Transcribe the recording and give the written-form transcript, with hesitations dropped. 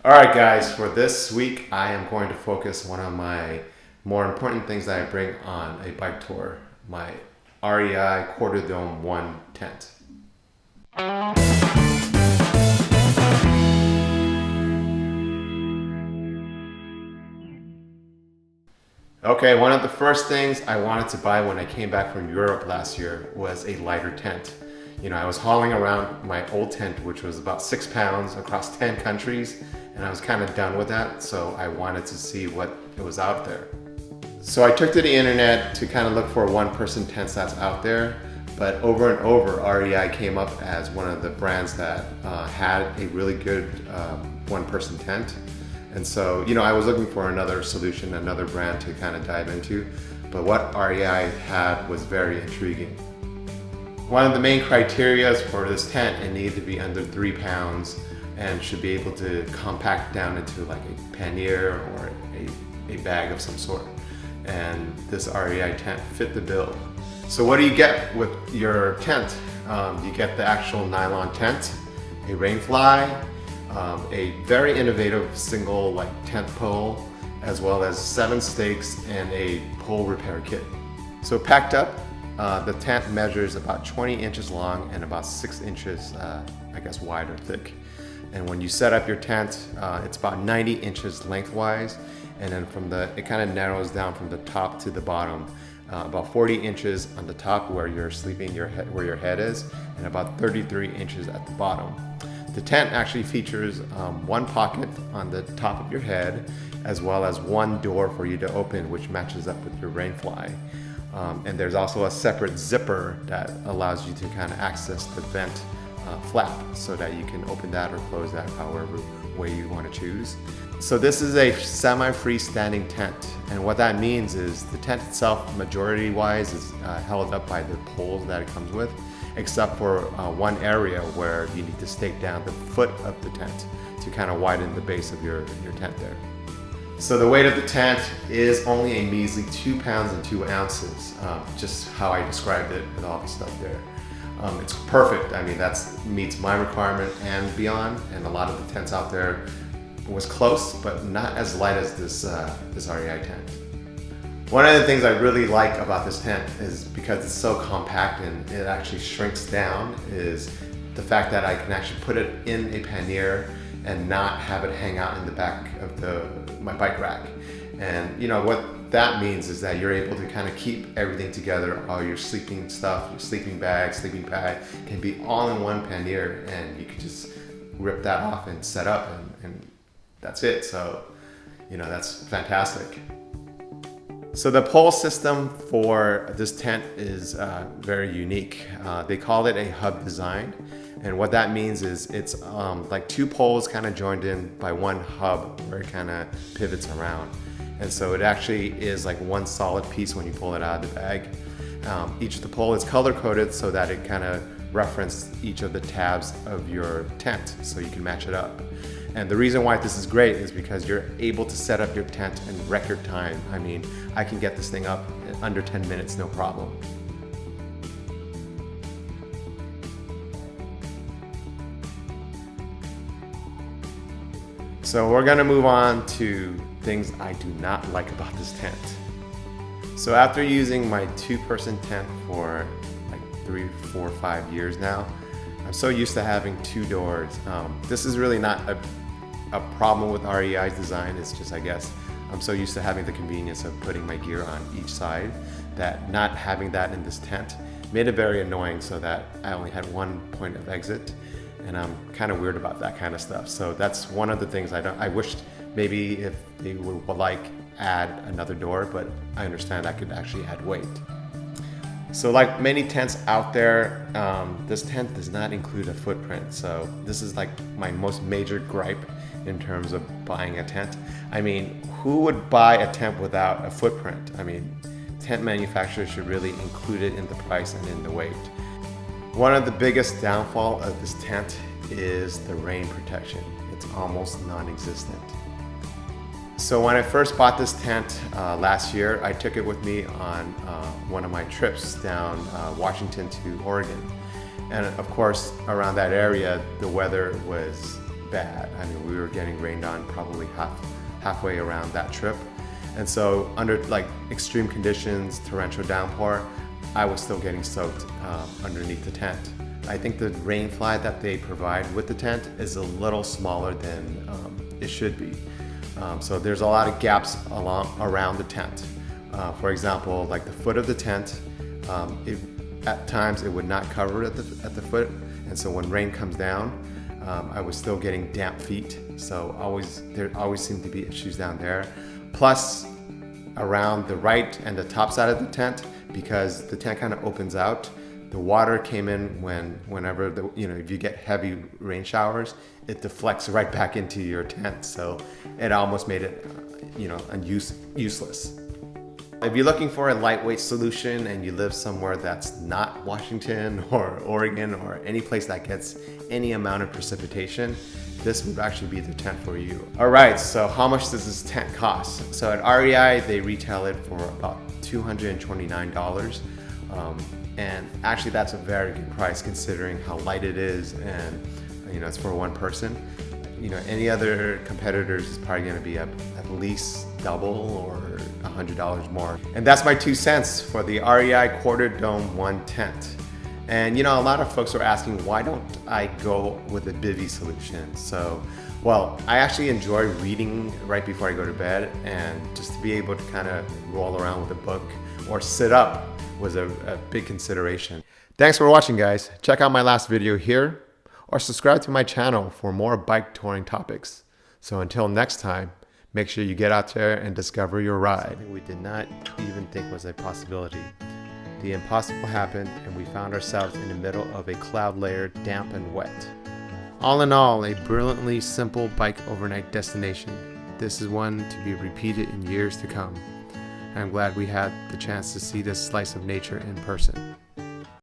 All right, guys, for this week, I am going to focus one of my more important things that I bring on a bike tour, my REI Quarter Dome 1 tent. Okay, one of the first things I wanted to buy when I came back from Europe last year was a lighter tent. I was hauling around my old tent, which was about 6 pounds across 10 countries, and I was kind of done with that, so I wanted to see what it was out there. So I took to the internet to kind of look for one-person tents that's out there, but over and over, REI came up as one of the brands that had a really good one-person tent. And so, I was looking for another solution, another brand to kind of dive into, but what REI had was very intriguing. One of the main criteria for this tent, it needed to be under 3 pounds and should be able to compact down into like a pannier or a bag of some sort. And this REI tent fit the bill. So what do you get with your tent? You get the actual nylon tent, a Rainfly, a very innovative single tent pole, as well as 7 stakes and a pole repair kit. So packed up, the tent measures about 20 inches long and about 6 inches, wide or thick. And when you set up your tent, it's about 90 inches lengthwise, and then it kind of narrows down from the top to the bottom, about 40 inches on the top where you're sleeping, where your head is, and about 33 inches at the bottom. The tent actually features one pocket on the top of your head, as well as one door for you to open, which matches up with your Rainfly. And there's also a separate zipper that allows you to kind of access the vent flap so that you can open that or close that however way you want to choose. So this is a semi-freestanding tent, and what that means is the tent itself, majority-wise, is held up by the poles that it comes with, except for one area where you need to stake down the foot of the tent to kind of widen the base of your tent there. So the weight of the tent is only a measly 2 pounds and 2 ounces, just how I described it with all the stuff there. It's perfect. I mean, that meets my requirement and beyond, and a lot of the tents out there was close, but not as light as this REI tent. One of the things I really like about this tent is because it's so compact and it actually shrinks down, is the fact that I can actually put it in a pannier and not have it hang out in the back of my bike rack. And what that means is that you're able to kind of keep everything together. All your sleeping stuff, your sleeping bag, sleeping pad can be all in one pannier, and you can just rip that off and set up, and that's it. So, that's fantastic. So the pole system for this tent is very unique. They call it a hub design. And what that means is it's like 2 poles kind of joined in by one hub where it kind of pivots around. And so it actually is like one solid piece when you pull it out of the bag. Each of the pole is color coded so that it kind of references each of the tabs of your tent so you can match it up. And the reason why this is great is because you're able to set up your tent in record time. I mean, I can get this thing up in under 10 minutes, no problem. So we're gonna move on to things I do not like about this tent. So after using my 2-person tent for like 3, 4, 5 years now, I'm so used to having 2 doors. This is really not a problem with REI's design. It's just, I guess, I'm so used to having the convenience of putting my gear on each side that not having that in this tent made it very annoying, so that I only had one point of exit. And I'm kind of weird about that kind of stuff. So that's one of the things I wished maybe if they would add another door, but I understand that could actually add weight. So like many tents out there, this tent does not include a footprint. So this is like my most major gripe in terms of buying a tent. I mean, who would buy a tent without a footprint? I mean, tent manufacturers should really include it in the price and in the weight. One of the biggest downfall of this tent is the rain protection. It's almost non-existent. So when I first bought this tent last year, I took it with me on one of my trips down Washington to Oregon. And of course, around that area, the weather was bad. I mean, we were getting rained on probably halfway around that trip. And so under like extreme conditions, torrential downpour, I was still getting soaked underneath the tent. I think the Rainfly that they provide with the tent is a little smaller than it should be. So there's a lot of gaps around the tent. For example, like the foot of the tent, at times it would not cover at the foot. And so when rain comes down, I was still getting damp feet. So there always seemed to be issues down there. Plus, around the right and the top side of the tent, because the tent kind of opens out, the water came in whenever if you get heavy rain showers, it deflects right back into your tent. So it almost made it, useless. If you're looking for a lightweight solution and you live somewhere that's not Washington or Oregon or any place that gets any amount of precipitation, this would actually be the tent for you. All right, so how much does this tent cost? So at REI, they retail it for about $229. And actually that's a very good price considering how light it is, and it's for one person. Any other competitors is probably gonna be at least double or $100 more. And that's my 2 cents for the REI Quarter Dome 1 tent. And a lot of folks are asking, why don't I go with a bivy solution? So, well, I actually enjoy reading right before I go to bed, and just to be able to kind of roll around with a book or sit up was a big consideration. Thanks for watching, guys. Check out my last video here, or subscribe to my channel for more bike touring topics. So until next time, make sure you get out there and discover your ride. Something we did not even think was a possibility. The impossible happened, and we found ourselves in the middle of a cloud layer, damp and wet. All in all, a brilliantly simple bike overnight destination. This is one to be repeated in years to come. I'm glad we had the chance to see this slice of nature in person.